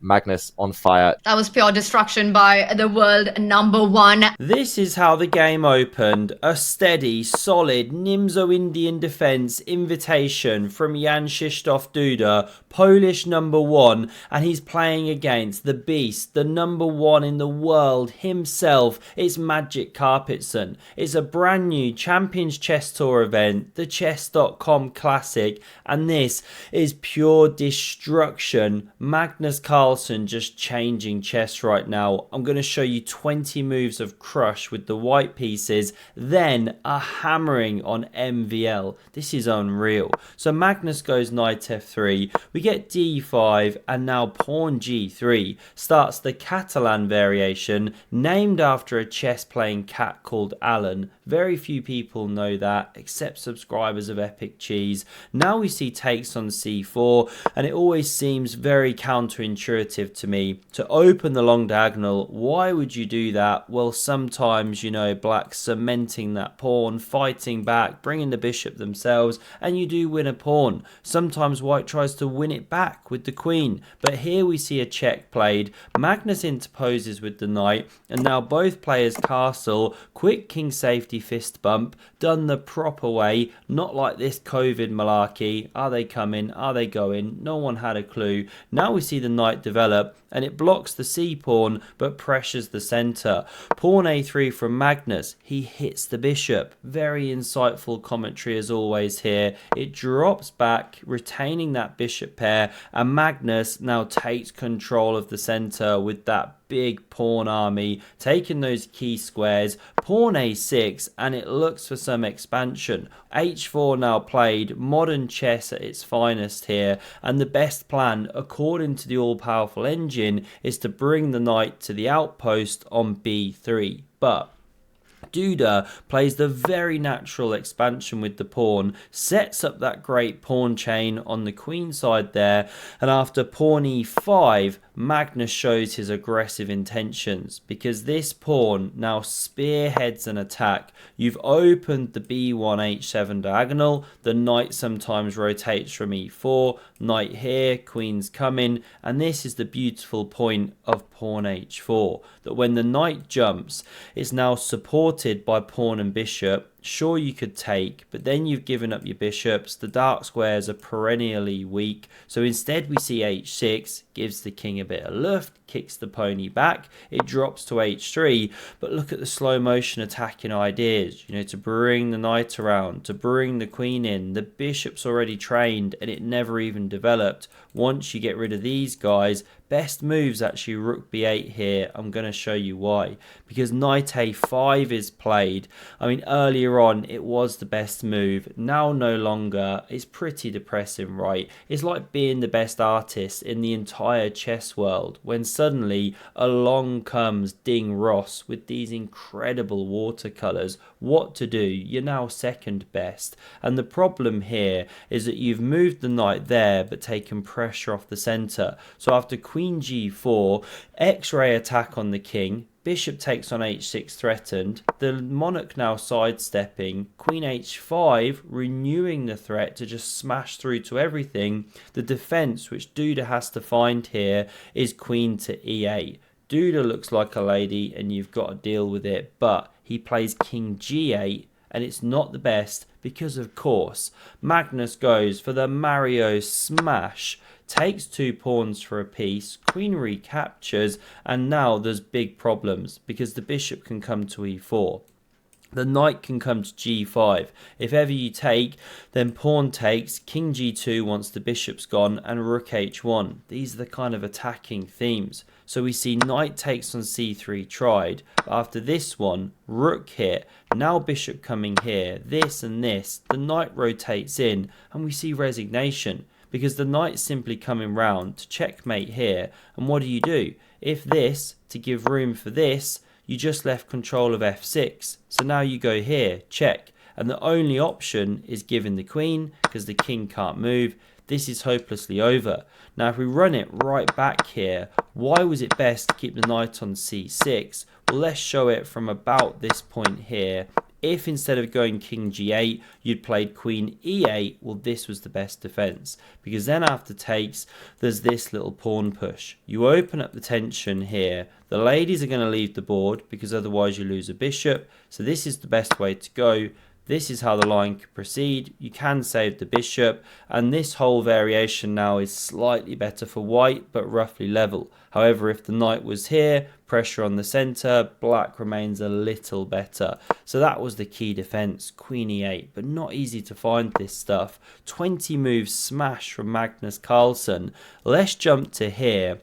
Magnus on fire. That was pure destruction by the world number one. This is how the game opened. A steady, solid Nimzo Indian defence invitation from Jan Krzysztof Duda, Polish number one, and he's playing against the beast, the number one in the world himself. It's Magnus Carlsen. It's a brand new Champions Chess Tour event, the Chess.com Classic, and this is pure destruction. Magnus Carlsen just changing chess right now. I'm going to show you 20 moves of crush with the white pieces, then a hammering on MVL. This is unreal. So Magnus goes knight f3, we get d5, and now pawn g3 starts the Catalan variation, named after a chess playing cat called Alan. Very few people know that except subscribers of epicchess. Now we see takes on c4, and it always seems very counterintuitive to me to open the long diagonal. Why would you do that? Well, sometimes, you know, black cementing that pawn, fighting back, bringing the bishop themselves, and you do win a pawn. Sometimes white tries to win it back with the queen, but here we see a check played. Magnus interposes with the knight, and now both players castle. Quick king safety fist bump, done the proper way, not like this COVID malarkey. Are they coming? Are they going? No one had a clue. Now we see the knight develop, and it blocks the c pawn but pressures the center. Pawn a3 from Magnus. He hits the bishop. Very insightful commentary as always here. It drops back, retaining that bishop pair, and Magnus now takes control of the center with that big pawn army, taking those key squares. Pawn a6, and it looks for some expansion. h4 now played, modern chess at its finest here, and the best plan, according to the all-powerful engine, is to bring the knight to the outpost on b3. But Duda plays the very natural expansion with the pawn, sets up that great pawn chain on the queen side there, and after pawn e5, Magnus shows his aggressive intentions, because this pawn now spearheads an attack. You've opened the b1 h7 diagonal, the knight sometimes rotates from e4, knight here, queen's coming, and this is the beautiful point of pawn h4, that when the knight jumps, it's now supported by pawn and bishop. Sure, you could take, but then you've given up your bishops. The dark squares are perennially weak, so instead we see h6, gives the king a bit of luft, kicks the pony back, it drops to h3, but look at the slow motion attacking ideas, you know, to bring the knight around, to bring the queen in. The bishop's already trained and it never even developed. Once you get rid of these guys, best moves actually rook b8 here. I'm going to show you why, because knight a5 is played. I mean, earlier on it was the best move, now no longer. It's pretty depressing, right? It's like being the best artist in the entire chess world when suddenly along comes Ding Ross with these incredible watercolors. What to do? You're now second best, and the problem here is that you've moved the knight there but taken pressure off the center. So after queen g4, x-ray attack on the king, bishop takes on h6 threatened, the monarch now sidestepping, queen h5 renewing the threat to just smash through to everything. The defense which Duda has to find here is queen to e8. Duda looks like a lady and you've got to deal with it, but he plays king g8, and it's not the best because, of course, Magnus goes for the Mario smash, takes two pawns for a piece, queen recaptures, and now there's big problems because the bishop can come to e4. The knight can come to g5. If ever you take, then pawn takes, king g2 once the bishop's gone, and rook h1. These are the kind of attacking themes. So we see knight takes on c3 tried. After this one, rook hit. Now bishop coming here. This and this. The knight rotates in, and we see resignation, because the knight's simply coming round to checkmate here. And what do? If this, to give room for this, you just left control of f6. So now you go here, check. And the only option is giving the queen, because the king can't move. This is hopelessly over. Now if we run it right back here, why was it best to keep the knight on c6? Well, let's show it from about this point here. If instead of going king g8, you'd played queen e8, well, this was the best defense. Because then after takes, there's this little pawn push. You open up the tension here. The ladies are going to leave the board because otherwise you lose a bishop. So this is the best way to go. This is how the line can proceed. You can save the bishop, and this whole variation now is slightly better for white, but roughly level. However, if the knight was here, pressure on the center, black remains a little better. So that was the key defense, queen e8, but not easy to find this stuff. 20 moves smash from Magnus Carlsen. Let's jump to here,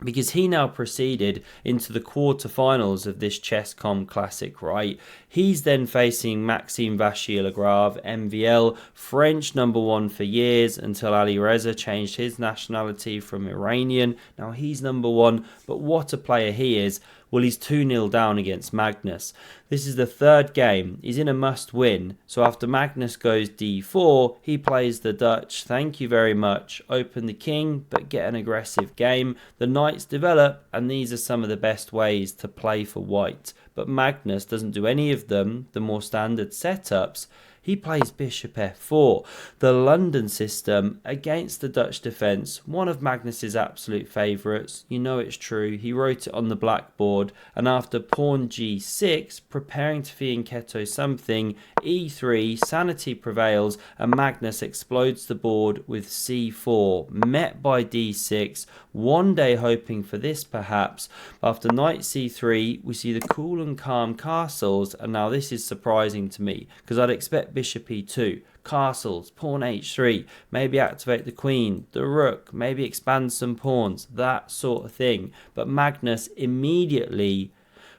because he now proceeded into the quarterfinals of this Chess.com Classic, right? He's then facing Maxime Vachier-Lagrave, MVL, French #1 for years until Ali Reza changed his nationality from Iranian. Now he's #1, but what a player he is. Well, he's 2-0 down against Magnus. This is the third game. He's in a must-win. So after Magnus goes d4, he plays the Dutch. Thank you very much. Open the king, but get an aggressive game. The knights develop, and these are some of the best ways to play for white. But Magnus doesn't do any of them, the more standard setups. He plays bishop f4, the London system against the Dutch defence, one of Magnus's absolute favourites. You know it's true, he wrote it on the blackboard, and after pawn g6, preparing to fianchetto something, e3, sanity prevails, and Magnus explodes the board with c4, met by d6, one day hoping for this perhaps. After knight c3, we see the cool and calm castles, and now this is surprising to me, because I'd expect bishop e2, castles, pawn h3, maybe activate the queen, the rook, maybe expand some pawns, that sort of thing. But Magnus immediately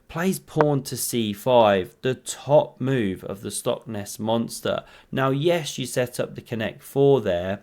plays pawn to c5, the top move of the Stockness monster. Now yes, you set up the connect 4 there.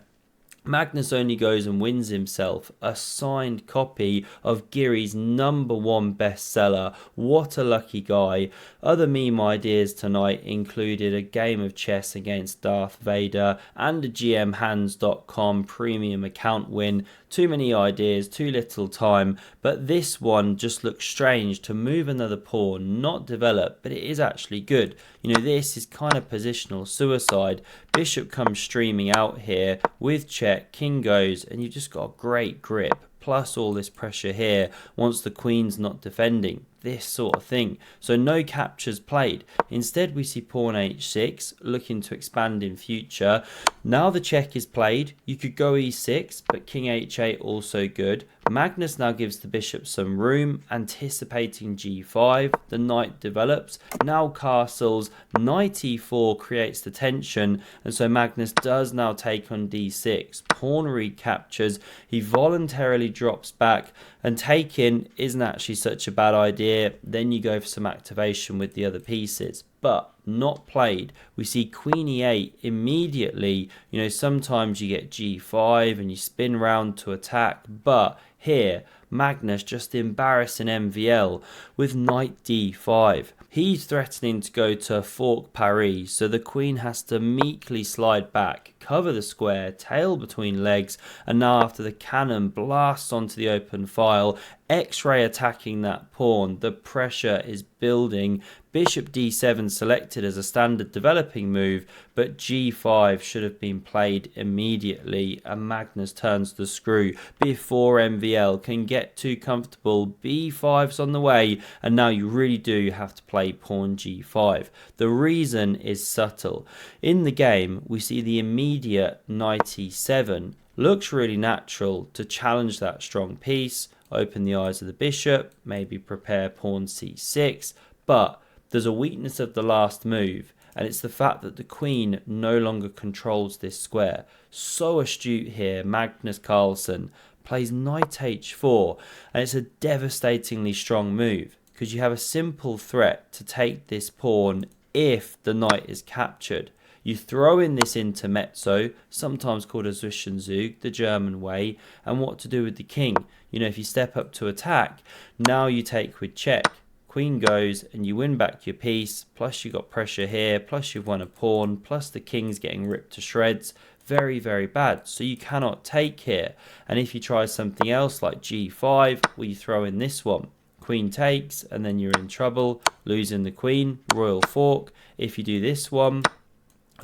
Magnus only goes and wins himself a signed copy of Giri's #1 bestseller. What a lucky guy. Other meme ideas tonight included a game of chess against Darth Vader and a gmhands.com premium account win. Too many ideas, too little time, but this one just looks strange to move another pawn, not develop, but it is actually good. You know, this is kind of positional suicide. Bishop comes streaming out here with check, king goes, and you've just got a great grip. Plus all this pressure here once the queen's not defending, this sort of thing. So no captures played. Instead we see pawn h6 looking to expand in future. Now the check is played. You could go e6, but king h8 also good. Magnus now gives the bishop some room, anticipating g5. The knight develops. Now castles. Knight e4 creates the tension, and so Magnus does now take on d6. Pawn recaptures. He voluntarily drops back, and taking isn't actually such a bad idea. Then you go for some activation with the other pieces, but not played. We see queen e8 immediately. You know, sometimes you get g5 and you spin round to attack, but here Magnus just embarrassing MVL with knight d5. He's threatening to go to fork Paris, so the queen has to meekly slide back, cover the square, tail between legs, and now after the cannon blasts onto the open file, X-ray attacking that pawn, the pressure is building. Bishop d7 selected as a standard developing move, but g5 should have been played immediately, and Magnus turns the screw before MVL can get too comfortable. b5's on the way, and now you really do have to play pawn g5. The reason is subtle. In the game, we see the immediate knight e7 looks really natural to challenge that strong piece, open the eyes of the bishop, maybe prepare pawn c6, but there's a weakness of the last move, and it's the fact that the queen no longer controls this square. So astute here, Magnus Carlsen plays knight h4, and it's a devastatingly strong move because you have a simple threat to take this pawn if the knight is captured. You throw in this intermezzo, sometimes called a Zwischenzug, the German way, and what to do with the king. You know, if you step up to attack, now you take with check. Queen goes and you win back your piece, plus you got pressure here, plus you've won a pawn, plus the king's getting ripped to shreds. Very, very bad. So you cannot take here. And if you try something else like g5, well, you throw in this one. queen takes, and then you're in trouble, losing the queen, royal fork. If you do this one,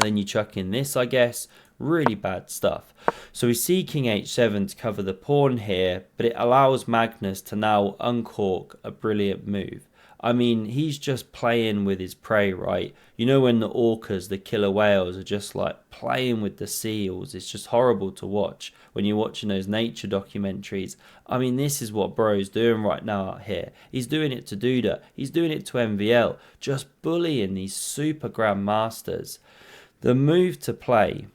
then you chuck in this, I guess. Really bad stuff. So we see king h7 to cover the pawn here, but it allows Magnus to now uncork a brilliant move. I mean, he's just playing with his prey, right? You know when the orcas, the killer whales, are just like playing with the seals. It's just horrible to watch when you're watching those nature documentaries. I mean, this is what bro's doing right now out here. He's doing it to Duda. He's doing it to MVL. Just bullying these super grandmasters. The move to play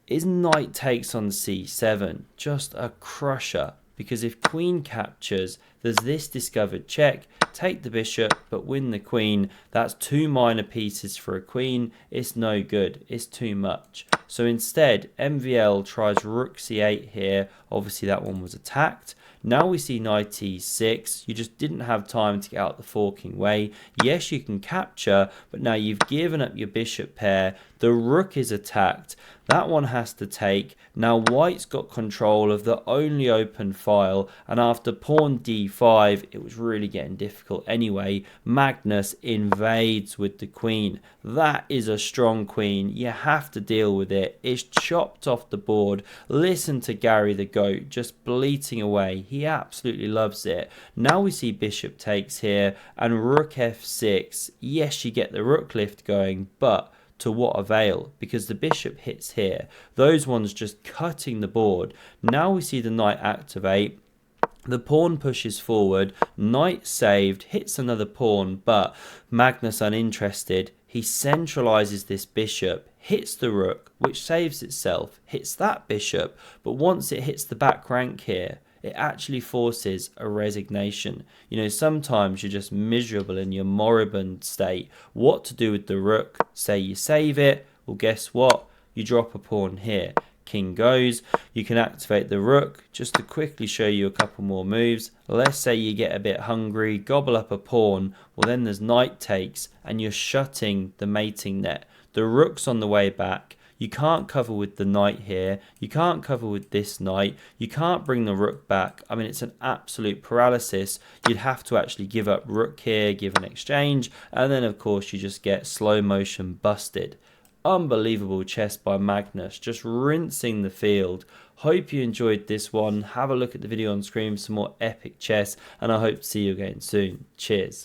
is knight takes on c7. Just a crusher. Because if queen captures, there's this discovered check. Take the bishop, but win the queen. That's 2 minor pieces for a queen. It's no good. It's too much. So instead, MVL tries rook c8 here. Obviously, that one was attacked. Now we see knight e6. You just didn't have time to get out the forking way. Yes, you can capture, but now you've given up your bishop pair. The rook is attacked. That one has to take. Now white's got control of the only open file, and after pawn d5, it was really getting difficult anyway. Magnus invades with the queen. That is a strong queen. You have to deal with it. It's chopped off the board. Listen to Gary the Goat just bleating away. He absolutely loves it. Now we see bishop takes here and rook f6. Yes, you get the rook lift going, but to what avail? Because the bishop hits here. Those ones just cutting the board. Now we see the knight activate. The pawn pushes forward. Knight saved. Hits another pawn, but Magnus uninterested. He centralizes this bishop. Hits the rook, which saves itself. Hits that bishop. But once it hits the back rank here, it actually forces a resignation. You know, sometimes you're just miserable in your moribund state. What to do with the rook? Say you save it. Well, guess what? You drop a pawn here. King goes. You can activate the rook. Just to quickly show you a couple more moves. Let's say you get a bit hungry, gobble up a pawn. Well, then there's knight takes, and you're shutting the mating net. The rook's on the way back. You can't cover with the knight here. You can't cover with this knight. You can't bring the rook back. I mean, it's an absolute paralysis. You'd have to actually give up rook here, give an exchange, and then, of course, you just get slow motion busted. Unbelievable chess by Magnus, just rinsing the field. Hope you enjoyed this one. Have a look at the video on screen for some more epic chess, and I hope to see you again soon. Cheers.